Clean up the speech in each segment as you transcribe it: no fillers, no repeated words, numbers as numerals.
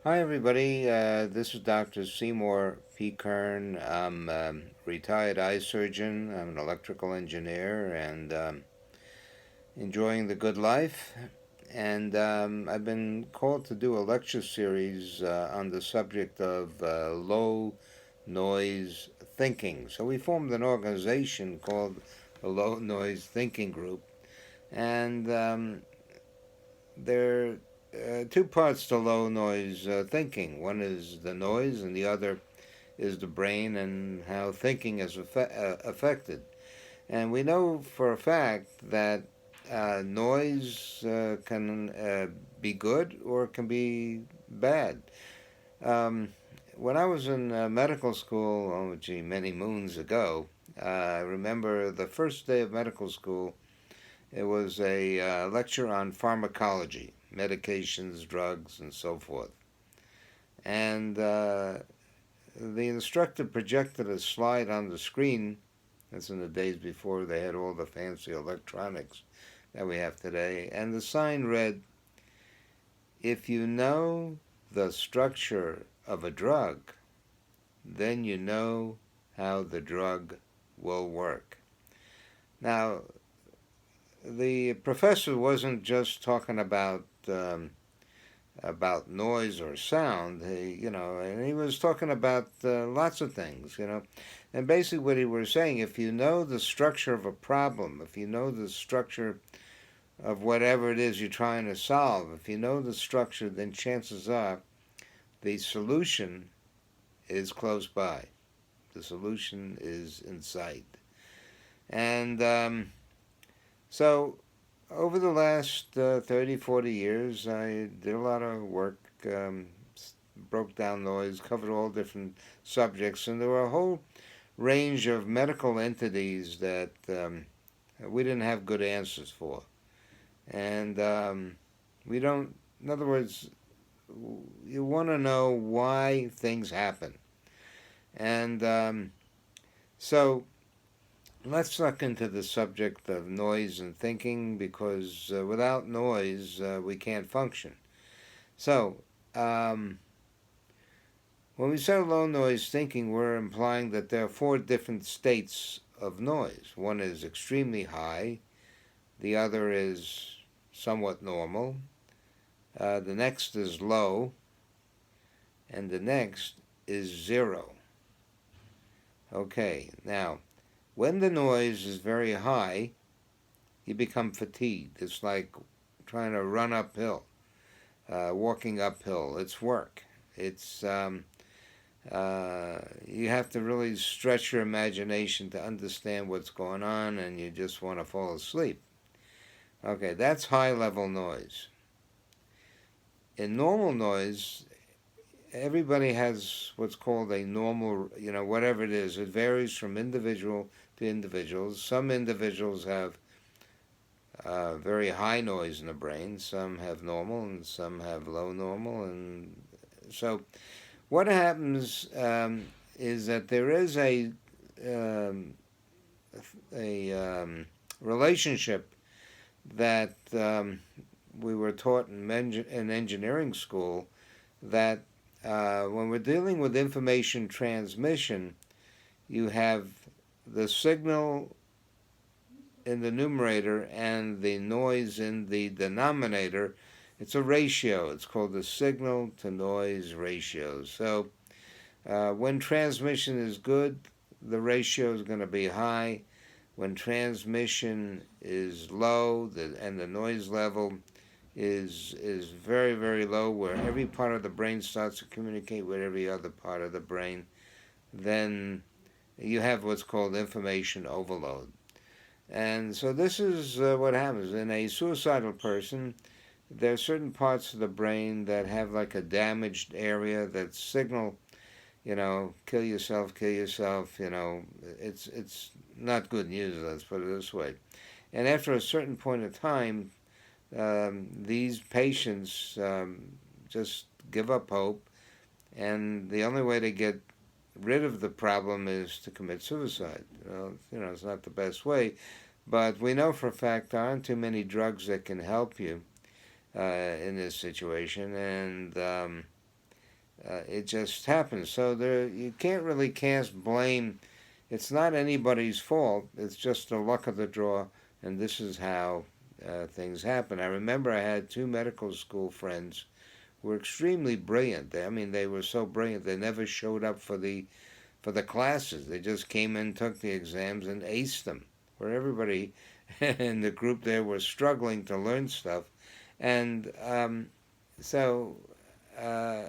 Hi, everybody. This is Dr. Seymour P Kern. I'm a retired eye surgeon. I'm an electrical engineer and enjoying the good life. And I've been called to do a lecture series on the subject of low noise thinking. So we formed an organization called the Low Noise Thinking Group. And there are two parts to low noise thinking. One is the noise, and the other is the brain and how thinking is affected. And we know for a fact that noise can be good or it can be bad. Um, when I was in medical school, oh gee, many moons ago, I remember the first day of medical school, it was a lecture on pharmacology, medications, drugs, and so forth. And the instructor projected a slide on the screen. That's in the days before they had all the fancy electronics that we have today. And the sign read, if you know the structure of a drug, then you know how the drug will work. Now, the professor wasn't just talking about noise or sound, and he was talking about lots of things, And basically, what he was saying, if you know the structure of a problem, if you know the structure of whatever it is you're trying to solve, if you know the structure, then chances are the solution is close by. The solution is in sight. And so, over the last 30, 40 years, I did a lot of work, broke down noise, covered all different subjects, and there were a whole range of medical entities that we didn't have good answers for. And we don't, in other words, you want to know why things happen. And so let's look into the subject of noise and thinking because without noise, we can't function. So, when we say low noise thinking, we're implying that there are four different states of noise. One is extremely high, the other is somewhat normal, the next is low, and the next is zero. Okay, now, when the noise is very high, you become fatigued. It's like trying to run uphill, walking uphill. It's work. It's you have to really stretch your imagination to understand what's going on, and you just want to fall asleep. Okay, that's high level noise. In normal noise, everybody has what's called a normal, whatever it is. It varies from individual to individuals. Some individuals have very high noise in the brain, some have normal, and some have low normal. And so, what happens is that there is um, a relationship that we were taught in engineering school that when we're dealing with information transmission, you have the signal in the numerator and the noise in the denominator. It's a ratio. It's called the signal to noise ratio. So when transmission is good, the ratio is going to be high. When transmission is low, and the noise level is very, very low, where every part of the brain starts to communicate with every other part of the brain, then you have what's called information overload. And so this is what happens. In a suicidal person, there are certain parts of the brain that have like a damaged area that signal, kill yourself, kill yourself. It's not good news, let's put it this way. And after a certain point of time, these patients just give up hope, and the only way to get rid of the problem is to commit suicide. It's not the best way, but we know for a fact there aren't too many drugs that can help you in this situation, and It just happens. So there, you can't really cast blame. It's not anybody's fault. It's just the luck of the draw, and this is how things happen. I remember I had two medical school friends who were extremely brilliant. I mean, they were so brilliant they never showed up for the classes. They just came in, took the exams, and aced them. Where everybody in the group there was struggling to learn stuff, and so. Uh,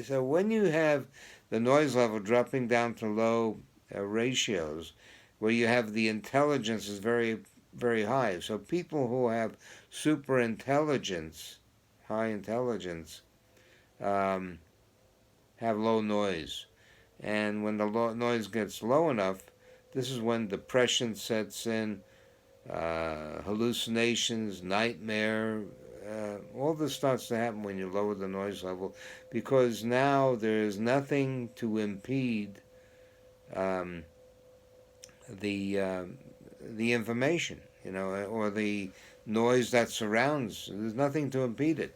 so when you have the noise level dropping down to low ratios, where you have the intelligence is very very high. So people who have super intelligence, high intelligence, um, have low noise, and when the noise gets low enough, this is when depression sets in, hallucinations, nightmare, all this starts to happen when you lower the noise level, because now there's nothing to impede um, the uh, the information, or the noise that surrounds. There's nothing to impede it,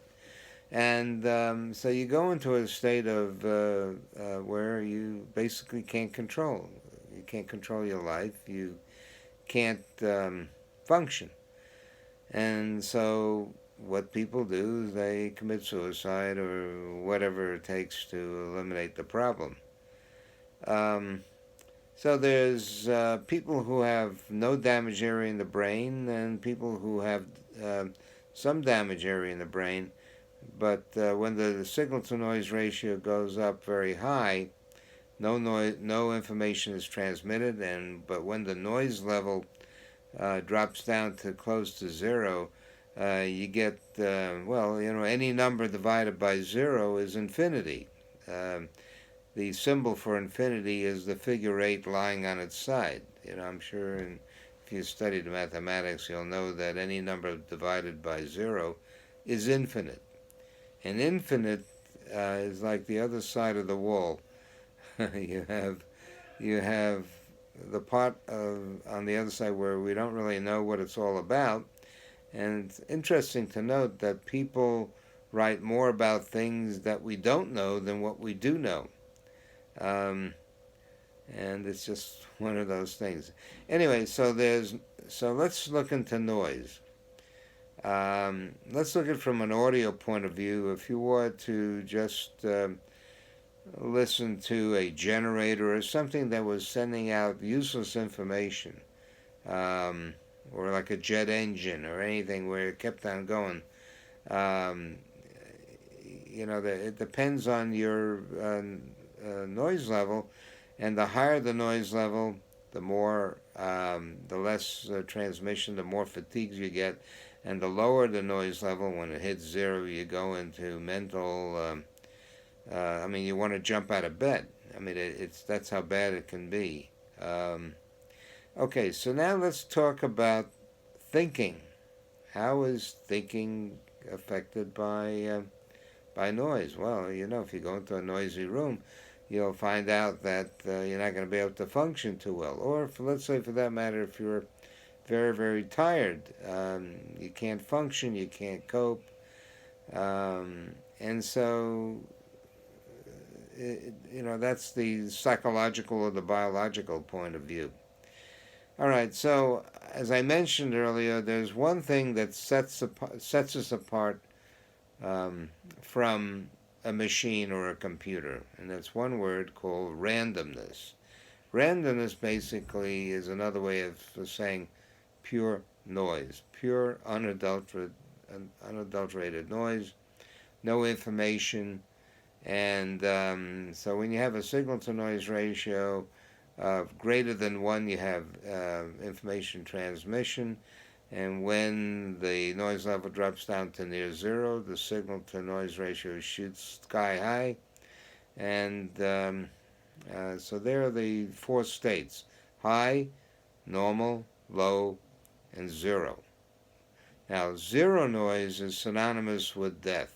and so you go into a state of where you basically can't control. You can't control your life. You can't function, and so what people do is they commit suicide or whatever it takes to eliminate the problem. Um, so there's people who have no damage area in the brain and people who have uh, some damage area in the brain, but when the signal to noise ratio goes up very high, no information is transmitted, and but when the noise level drops down to close to zero, you get, any number divided by zero is infinity. Um, the symbol for infinity is the figure 8 lying on its side. I'm sure if you studied mathematics, you'll know that any number divided by zero is infinite. And infinite is like the other side of the wall. you have you have the part on the other side where we don't really know what it's all about. And it's interesting to note that people write more about things that we don't know than what we do know. Um, and it's just one of those things. Anyway, so let's look into noise. Let's look at it from an audio point of view. If you were to just listen to a generator or something that was sending out useless information, um, or like a jet engine or anything where it kept on going. Um, it depends on your noise level, and the higher the noise level, the less transmission, the more fatigues you get, and the lower the noise level, when it hits zero, you go into mental. You want to jump out of bed. That's how bad it can be. Okay, so now let's talk about thinking. How is thinking affected by noise? Well, if you go into a noisy room, you'll find out that you're not going to be able to function too well. Or, let's say, for that matter, if you're very, very tired, you can't function, you can't cope, and so that's the psychological or the biological point of view. All right, so as I mentioned earlier, there's one thing that sets us apart from a machine or a computer, and that's one word called randomness. Randomness basically is another way of saying pure noise, pure unadulterated noise, no information. And so when you have a signal to noise ratio of greater than 1, you have information transmission. And when the noise level drops down to near 0, the signal to noise ratio shoots sky high. And so there are the 4 states: high, normal, low, and 0. Now, 0 noise is synonymous with death.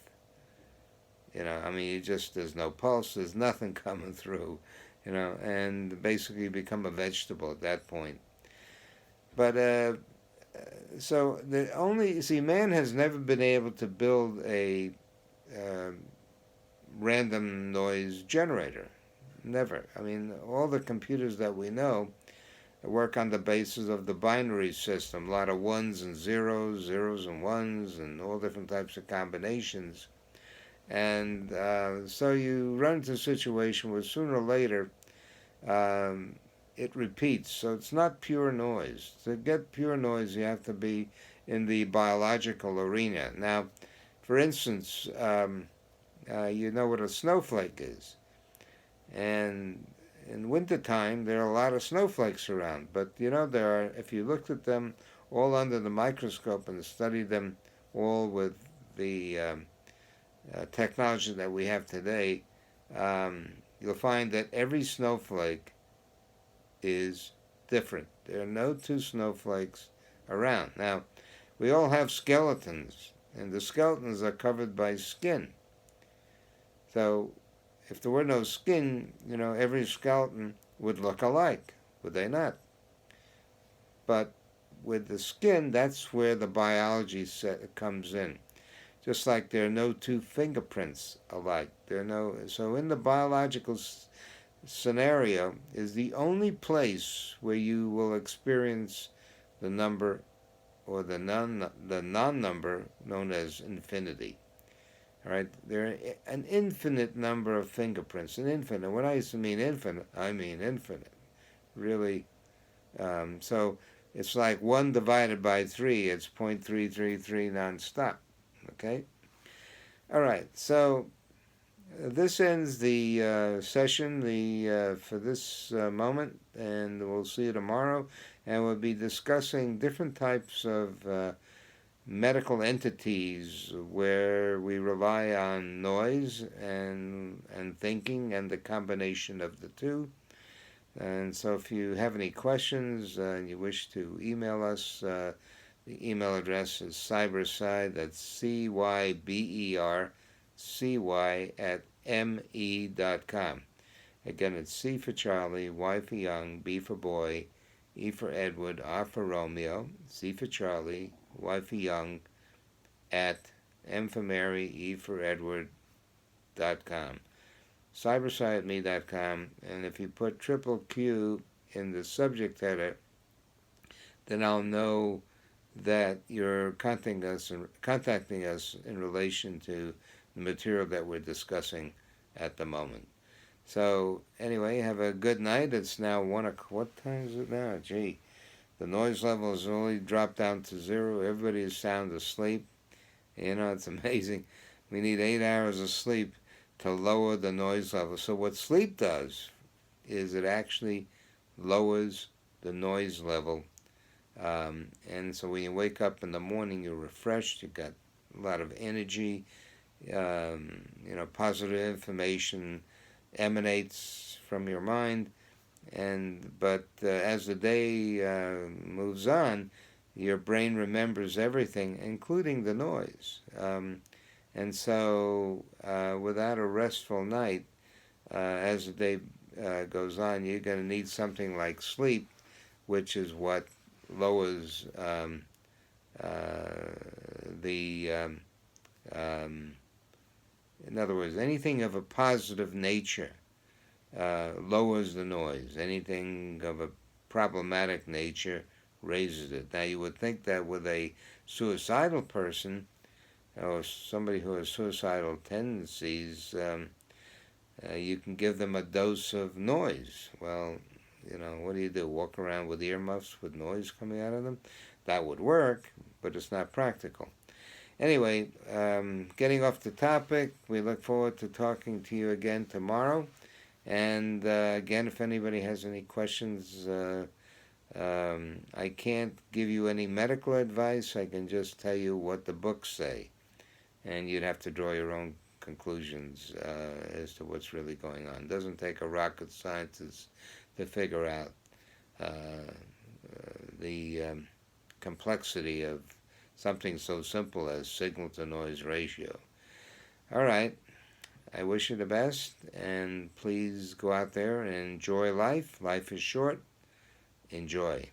There's no pulse, there's nothing coming through, and basically you become a vegetable at that point. But man has never been able to build a random noise generator. Never. I mean, all the computers that we know work on the basis of the binary system. A lot of ones and zeros, zeros and ones, and all different types of combinations. And so you run into a situation where sooner or later um, it repeats. So it's not pure noise. To get pure noise, you have to be in the biological arena. Now, for instance, you know what a snowflake is. And in wintertime, there are a lot of snowflakes around. But, there are, if you looked at them all under the microscope and studied them all with the technology that we have today, you'll find that every snowflake is different. There are no two snowflakes around. Now, we all have skeletons, and the skeletons are covered by skin. So, if there were no skin, every skeleton would look alike, would they not? But with the skin, that's where the biology comes in. Just like there are no two fingerprints alike. So in the biological scenario is the only place where you will experience the number or the non-number known as infinity. All right, there are an infinite number of fingerprints. An infinite. When I mean infinite, I mean infinite. Really. So it's like 1 divided by 3. It's 0.333 nonstop. Okay. All right. So this ends the session for this moment, and we'll see you tomorrow. And we'll be discussing different types of medical entities where we rely on noise and thinking and the combination of the two. And so if you have any questions and you wish to email us, the email address is cyberside, that's cybercy@me.com. Again, it's C for Charlie, Y for Young, B for Boy, E for Edward, R for Romeo, C for Charlie, Y for Young, at M for Mary, E for Edward.com. cybersci@me.com, and if you put triple Q in the subject header, then I'll know that you're contacting us in relation to the material that we're discussing at the moment. So anyway, have a good night. It's now 1 o'clock. What time is it now? Gee, the noise level has only dropped down to 0. Everybody is sound asleep. It's amazing. We need 8 hours of sleep to lower the noise level. So what sleep does is it actually lowers the noise level. And so when you wake up in the morning, you're refreshed, you've got a lot of energy, positive information emanates from your mind. But as the day moves on, your brain remembers everything, including the noise. And so without a restful night, as the day goes on, you're going to need something like sleep, which is what lowers in other words, anything of a positive nature lowers the noise. Anything of a problematic nature raises it. Now, you would think that with a suicidal person or somebody who has suicidal tendencies, you can give them a dose of noise. Well, what do? Walk around with earmuffs with noise coming out of them? That would work, but it's not practical. Anyway, getting off the topic, we look forward to talking to you again tomorrow. And again, if anybody has any questions, I can't give you any medical advice. I can just tell you what the books say. And you'd have to draw your own conclusions as to what's really going on. It doesn't take a rocket scientist to figure out the complexity of something so simple as signal-to-noise ratio. All right. I wish you the best, and please go out there and enjoy life. Life is short. Enjoy.